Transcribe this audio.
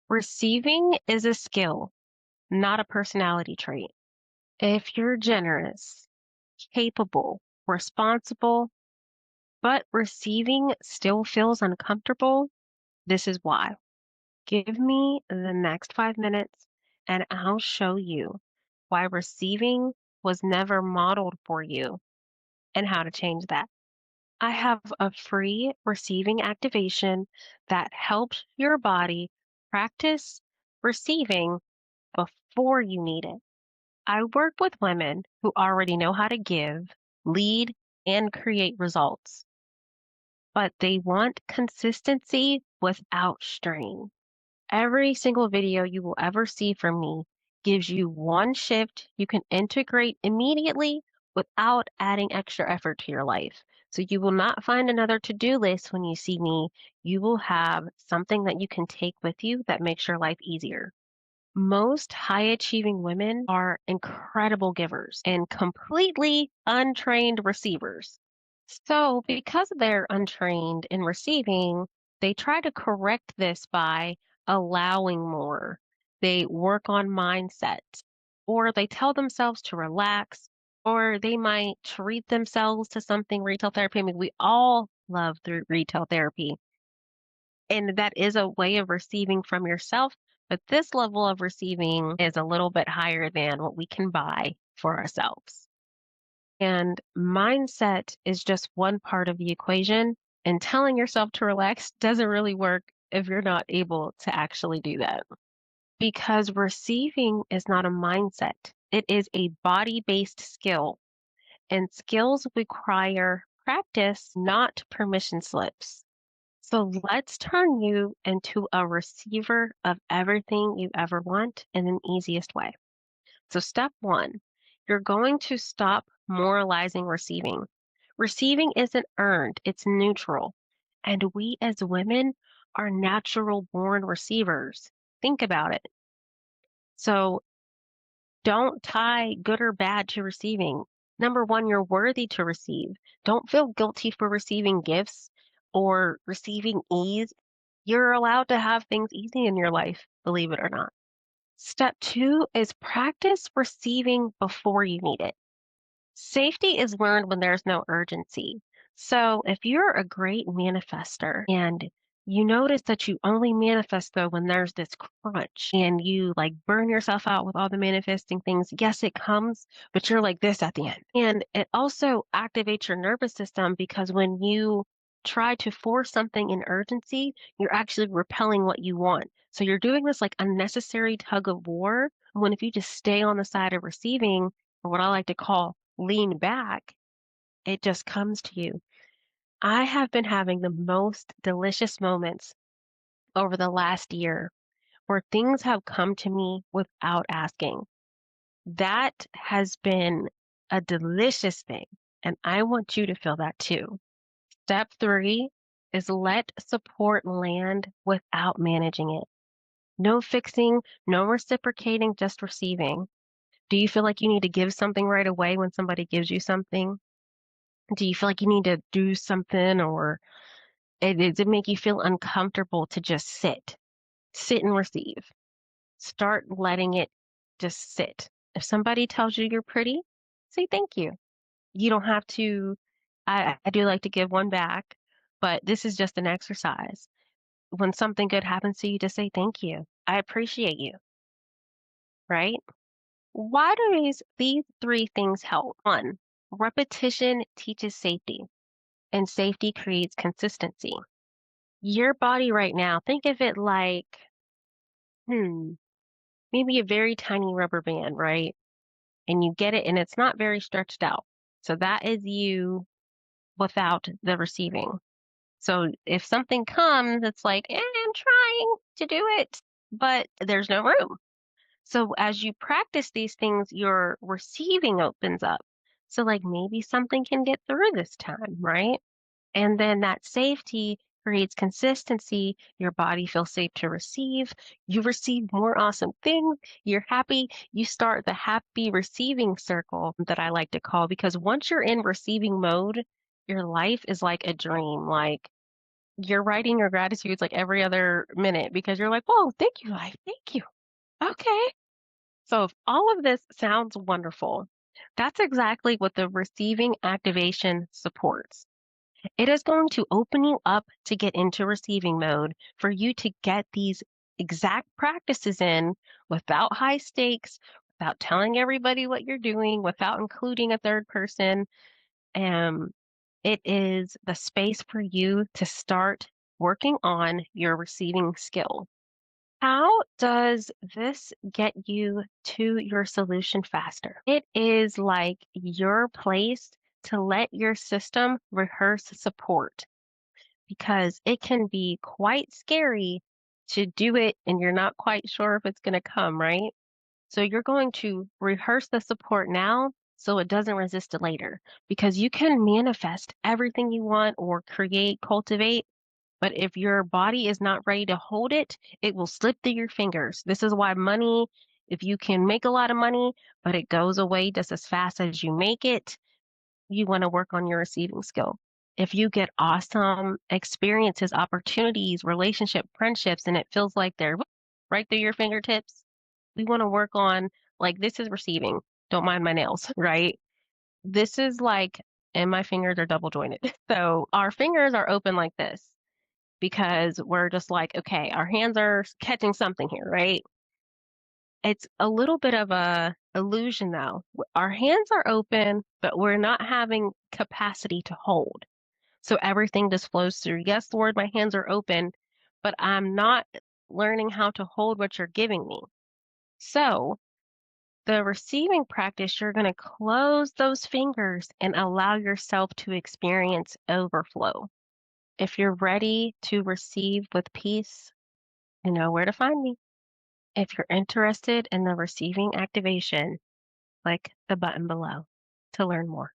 Receiving is a skill, not a personality trait. If you're generous, capable, responsible, but receiving still feels uncomfortable, this is why. Give me the next 5 minutes and I'll show you why receiving was never modeled for you and how to change that. I have a free receiving activation that helps your body practice receiving before you need it. I work with women who already know how to give, lead, and create results, but they want consistency without strain. Every single video you will ever see from me gives you one shift you can integrate immediately without adding extra effort to your life. So you will not find another to-do list when you see me. You will have something that you can take with you that makes your life easier. Most high achieving women are incredible givers and completely untrained receivers. So, because they're untrained in receiving, they try to correct this by allowing more. They work on mindset, or they tell themselves to relax, or they might treat themselves to something retail therapy. I mean, we all love through retail therapy. And that is a way of receiving from yourself. But this level of receiving is a little bit higher than what we can buy for ourselves. And mindset is just one part of the equation. And telling yourself to relax doesn't really work if you're not able to actually do that. Because receiving is not a mindset, it is a body based skill. And skills require practice, not permission slips. So let's turn you into a receiver of everything you ever want in an easiest way. So, step one, you're going to stop moralizing receiving. Receiving isn't earned, it's neutral. And we as women are natural born receivers. Think about it. So, don't tie good or bad to receiving. Number one, you're worthy to receive. Don't feel guilty for receiving gifts or receiving ease. You're allowed to have things easy in your life, believe it or not. Step two is practice receiving before you need it. Safety is learned when there's no urgency. So if you're a great manifester and you notice that you only manifest though when there's this crunch and you like burn yourself out with all the manifesting things, yes, it comes, but you're like this at the end. And it also activates your nervous system because when you try to force something in urgency, you're actually repelling what you want. So you're doing this like unnecessary tug of war when if you just stay on the side of receiving, or what I like to call lean back, it just comes to you. I have been having the most delicious moments over the last year where things have come to me without asking. That has been a delicious thing, and I want you to feel that too. Step three is let support land without managing it. No fixing, no reciprocating, just receiving. Do you feel like you need to give something right away when somebody gives you something? Do you feel like you need to do something or does it make you feel uncomfortable to just sit? Sit and receive. Start letting it just sit. If somebody tells you you're pretty, say thank you. You don't have to, I do like to give one back, but this is just an exercise. When something good happens to you, just say thank you. I appreciate you, right? Why do these three things help? One, repetition teaches safety, and safety creates consistency. Your body right now, think of it like, hmm, maybe a very tiny rubber band, right? And you get it and it's not very stretched out. So that is you without the receiving. So if something comes, it's like, I'm trying to do it, but there's no room. So as you practice these things, your receiving opens up. So like maybe something can get through this time, right? And then that safety creates consistency. Your body feels safe to receive. You receive more awesome things. You're happy. You start the happy receiving circle that I like to call because once you're in receiving mode, your life is like a dream. Like you're writing your gratitudes like every other minute because you're like, "Whoa, thank you, life. Thank you." Okay. So if all of this sounds wonderful, that's exactly what the receiving activation supports. It is going to open you up to get into receiving mode for you to get these exact practices in without high stakes, without telling everybody what you're doing, without including a third person. Um, it is the space for you to start working on your receiving skill. How does this get you to your solution faster? It is like your place to let your system rehearse support because it can be quite scary to do it and you're not quite sure if it's going to come, right? So you're going to rehearse the support now so it doesn't resist it later because you can manifest everything you want or create, cultivate, but if your body is not ready to hold it, it will slip through your fingers. This is why money, if you can make a lot of money, but it goes away just as fast as you make it, you want to work on your receiving skill. If you get awesome experiences, opportunities, relationship, friendships, and it feels like they're right through your fingertips, we want to work on like this is receiving. Don't mind my nails, right? This is like, and my fingers are double jointed. So our fingers are open like this because we're just like, okay, our hands are catching something here, right? It's a little bit of a illusion though. Our hands are open, but we're not having capacity to hold. So everything just flows through. Yes, Lord, my hands are open, but I'm not learning how to hold what you're giving me. So the receiving practice, you're going to close those fingers and allow yourself to experience overflow. If you're ready to receive with peace, you know where to find me. If you're interested in the receiving activation, click the button below to learn more.